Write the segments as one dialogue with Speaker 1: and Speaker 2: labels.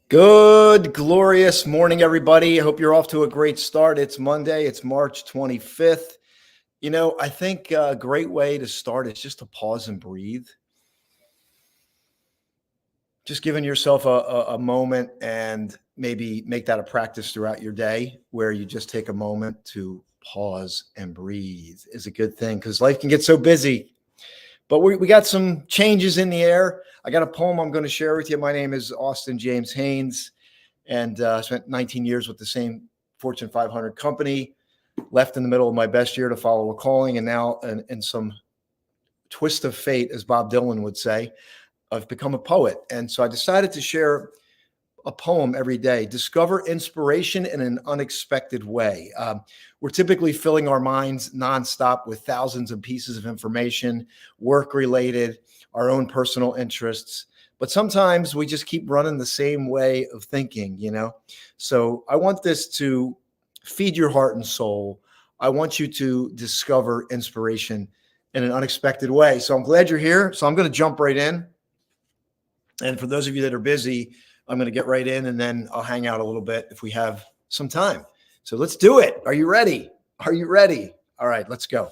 Speaker 1: Good, glorious morning, everybody. I hope you're off to a great start. It's Monday. It's March 25th. I think a great way to start is just to pause and breathe. Just giving yourself a moment and maybe make that a practice throughout your day where you just take a moment to pause and breathe is a good thing because life can get so busy. But we got some changes in the air. I got a poem I'm going to share with you. My name is Austin James Haynes, and I spent 19 years with the same Fortune 500 company, left in the middle of my best year to follow a calling, and now in some twist of fate, as Bob Dylan would say, I've become a poet. And so I decided to share a poem every day. Discover inspiration in an unexpected way. We're typically filling our minds nonstop with thousands of pieces of information, work related, our own personal interests. But sometimes we just keep running the same way of thinking, So I want this to feed your heart and soul. I want you to discover inspiration in an unexpected way. So I'm glad you're here. So I'm going to jump right in. And for those of you that are busy, I'm going to get right in and then I'll hang out a little bit if we have some time. So let's do it. Are you ready? Are you ready? All right, let's go.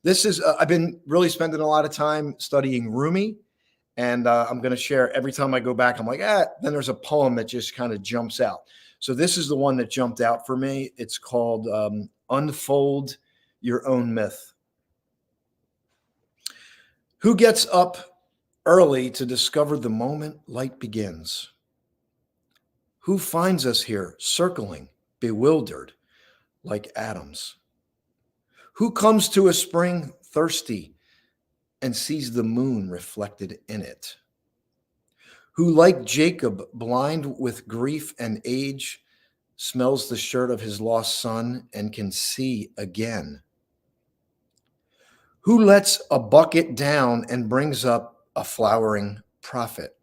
Speaker 1: This is, I've been really spending a lot of time studying Rumi, and I'm going to share every time I go back. I'm like, then there's a poem that just kind of jumps out. So this is the one that jumped out for me. It's called Unfold Your Own Myth. Who gets up early to discover the moment light begins? Who finds us here circling, bewildered, like atoms? Who comes to a spring thirsty and sees the moon reflected in it? Who, like Jacob, blind with grief and age, smells the shirt of his lost son and can see again? Who lets a bucket down and brings up a flowering prophet?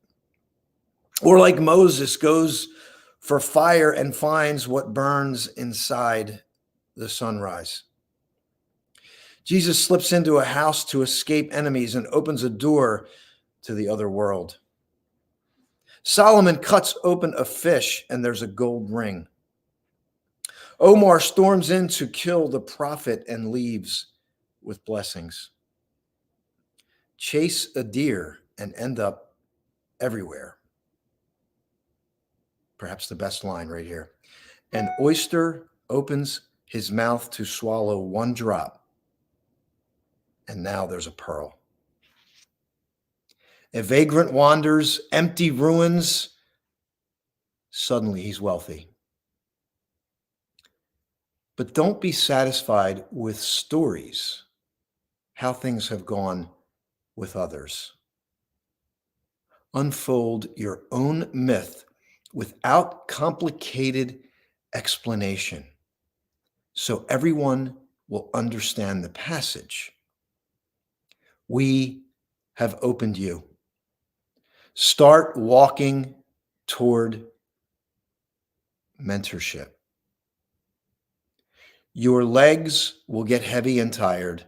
Speaker 1: Or like Moses, goes for fire and finds what burns inside the sunrise? Jesus slips into a house to escape enemies and opens a door to the other world. Solomon cuts open a fish and there's a gold ring. Omar storms in to kill the prophet and leaves with blessings. Chase a deer and end up everywhere. Perhaps the best line right here. An oyster opens his mouth to swallow one drop, and now there's a pearl. A vagrant wanders empty ruins. Suddenly he's wealthy. But don't be satisfied with stories, how things have gone with others. Unfold your own myth without complicated explanation, so everyone will understand the passage. We have opened you. Start walking toward mentorship. Your legs will get heavy and tired.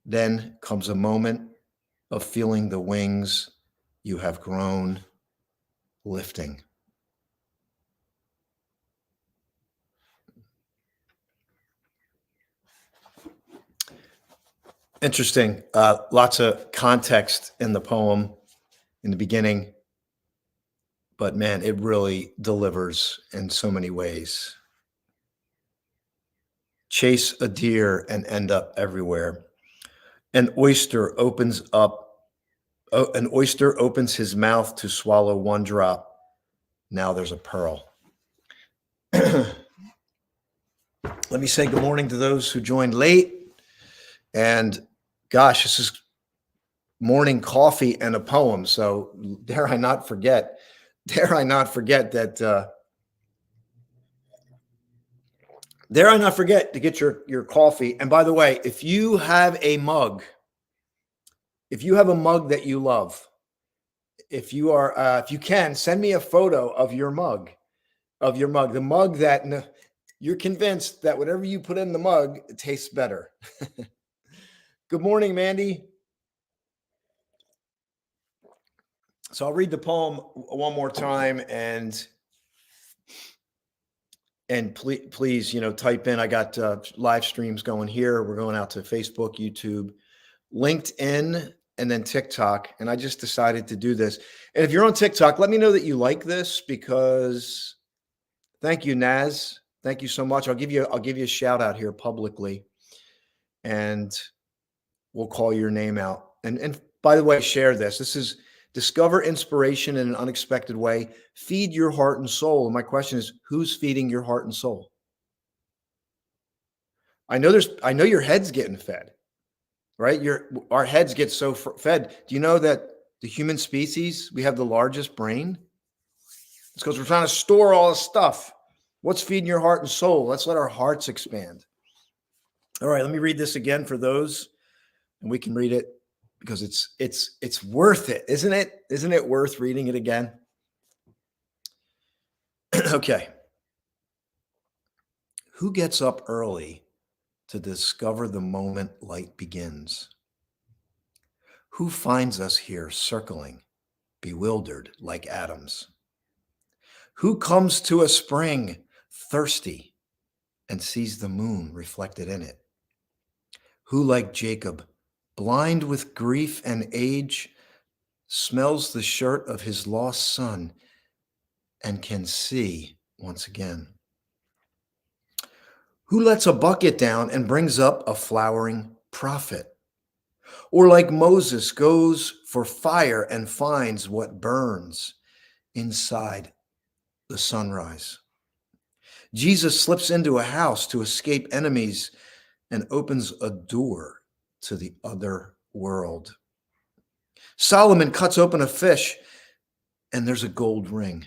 Speaker 1: Then comes a moment of feeling the wings you have grown lifting. Interesting. Lots of context in the poem in the beginning, but man, it really delivers in so many ways. Chase a deer and end up everywhere. An oyster opens his mouth to swallow one drop. Now there's a pearl. Let me say good morning to those who joined late. And gosh, this is morning coffee and a poem. So dare I not forget that dare I not forget to get your coffee. And by the way, if you have a mug that you love, if you can, send me a photo of your mug, the mug that you're convinced that whatever you put in the mug, it tastes better. Good morning, Mandy. So I'll read the poem one more time, and please, type in. I got live streams going here. We're going out to Facebook, YouTube, LinkedIn, and then TikTok. And I just decided to do this. And if you're on TikTok, let me know that you like this, because thank you, Naz. Thank you so much. I'll give you a shout out here publicly, and we'll call your name out. And by the way, share this. This is discover inspiration in an unexpected way. Feed your heart and soul. And my question is, who's feeding your heart and soul? I know your head's getting fed, right? Our heads get so fed. Do you know that the human species, we have the largest brain? It's because we're trying to store all this stuff. What's feeding your heart and soul? Let's let our hearts expand. All right, let me read this again for those, and we can read it because it's worth it, isn't it? Isn't it worth reading it again? Okay. Who gets up early to discover the moment light begins? Who finds us here circling, bewildered like atoms? Who comes to a spring thirsty and sees the moon reflected in it? Who, like Jacob, blind with grief and age, smells the shirt of his lost son and can see once again? Who lets a bucket down and brings up a flowering prophet? Or, like Moses, goes for fire and finds what burns inside the sunrise? Jesus slips into a house to escape enemies and opens a door to the other world. Solomon cuts open a fish and there's a gold ring.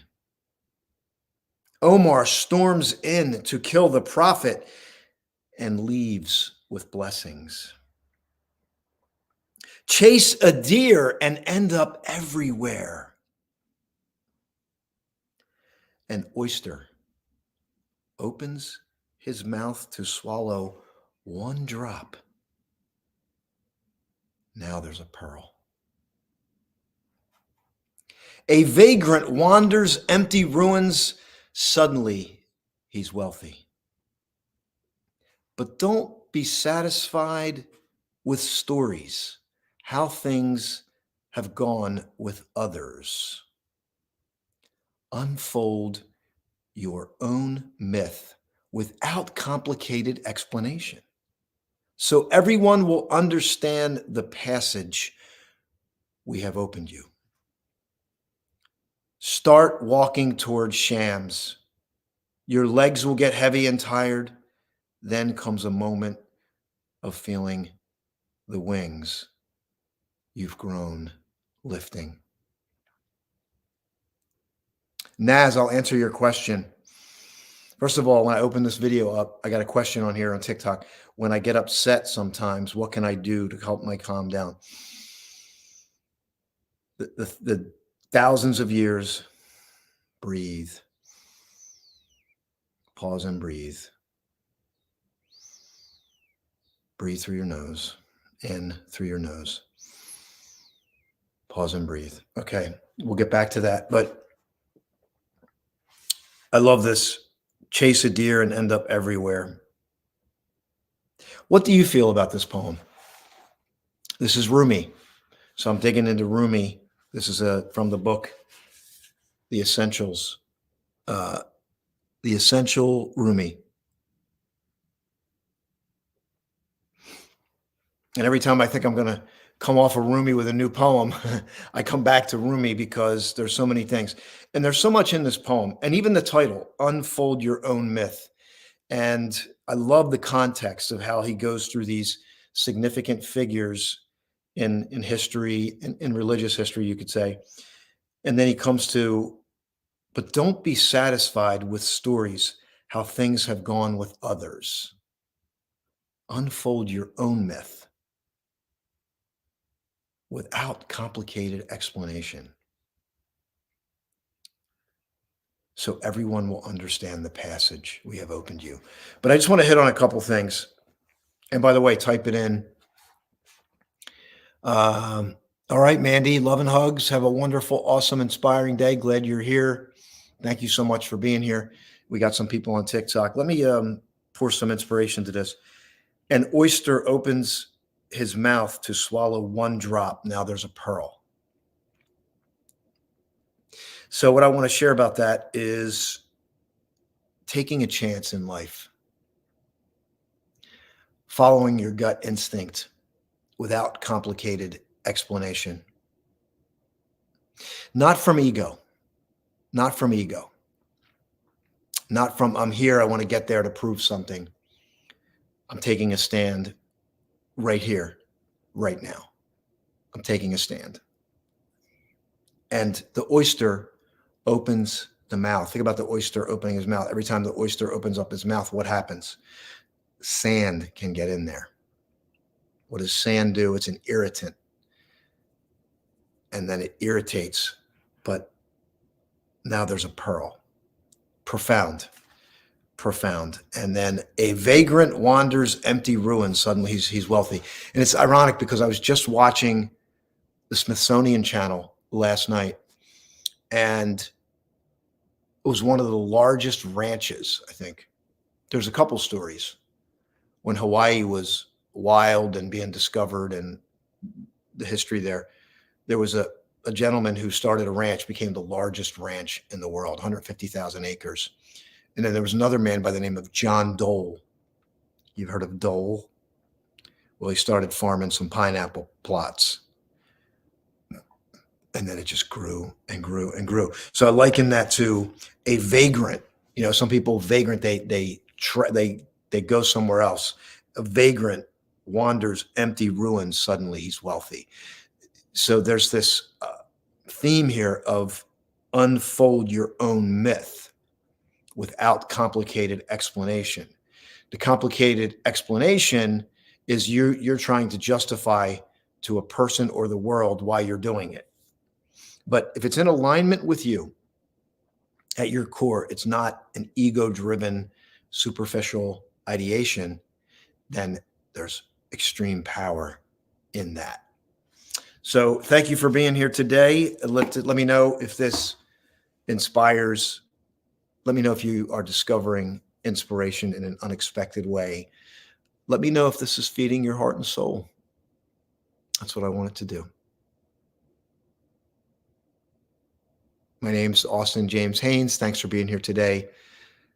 Speaker 1: Omar storms in to kill the prophet and leaves with blessings. Chase a deer and end up everywhere. An oyster opens his mouth to swallow one drop. Now there's a pearl. A vagrant wanders empty ruins. Suddenly, he's wealthy. But don't be satisfied with stories, how things have gone with others. Unfold your own myth without complicated explanation, so everyone will understand the passage we have opened you. Start walking towards shams. Your legs will get heavy and tired. Then comes a moment of feeling the wings you've grown lifting. Naz, I'll answer your question. First of all, when I open this video up, I got a question on here on TikTok. When I get upset sometimes, what can I do to help my calm down? The thousands of years, breathe. Pause and breathe. Breathe through your nose, in through your nose. Pause and breathe. Okay, we'll get back to that. But I love this. Chase a deer and end up everywhere. What do you feel about this poem? This is Rumi. So I'm digging into Rumi. This is from the book, The Essentials. The Essential Rumi. And every time I think I'm going to come off of Rumi with a new poem, I come back to Rumi because there's so many things. And there's so much in this poem. And even the title, Unfold Your Own Myth. And I love the context of how he goes through these significant figures in history, in religious history, you could say. And then he comes to, but don't be satisfied with stories, how things have gone with others. Unfold your own myth without complicated explanation, so everyone will understand the passage we have opened you. But I just want to hit on a couple things. And by the way, type it in. All right, Mandy, love and hugs. Have a wonderful, awesome, inspiring day. Glad you're here. Thank you so much for being here. We got some people on TikTok. Let me pour some inspiration to this. An oyster opens his mouth to swallow one drop. Now there's a pearl. So what I want to share about that is taking a chance in life, following your gut instinct without complicated explanation. Not from ego, not from ego, not from I'm here, I want to get there to prove something. I'm taking a stand right here, right now. I'm taking a stand. And the oyster opens the mouth. Think about the oyster opening his mouth. Every time the oyster opens up his mouth, what happens? Sand can get in there. What does sand do? It's an irritant. And then it irritates. But now there's a pearl. Profound. Profound. And then a vagrant wanders empty ruins. Suddenly he's wealthy. And it's ironic because I was just watching the Smithsonian Channel last night, and it was one of the largest ranches, I think. There's a couple stories when Hawaii was wild and being discovered and the history there. There was a gentleman who started a ranch, became the largest ranch in the world, 150,000 acres. And then there was another man by the name of John Dole. You've heard of Dole? Well, he started farming some pineapple plots. And then it just grew and grew and grew. So I liken that to a vagrant. You know, some people vagrant, they go somewhere else. A vagrant wanders empty ruins. Suddenly he's wealthy. So there's this theme here of unfold your own myth without complicated explanation. The complicated explanation is you're trying to justify to a person or the world why you're doing it. But if it's in alignment with you at your core, it's not an ego-driven, superficial ideation, then there's extreme power in that. So thank you for being here today. Let me know if this inspires. Let me know if you are discovering inspiration in an unexpected way. Let me know if this is feeding your heart and soul. That's what I wanted to do. My name's Austin James Haynes. Thanks for being here today.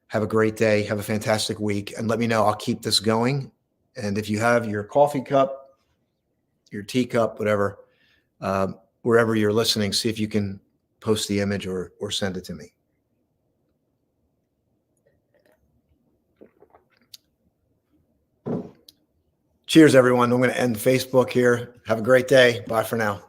Speaker 1: Have a great day. Have a fantastic week. And let me know. I'll keep this going. And if you have your coffee cup, your teacup, whatever, wherever you're listening, see if you can post the image or send it to me. Cheers, everyone. I'm going to end Facebook here. Have a great day. Bye for now.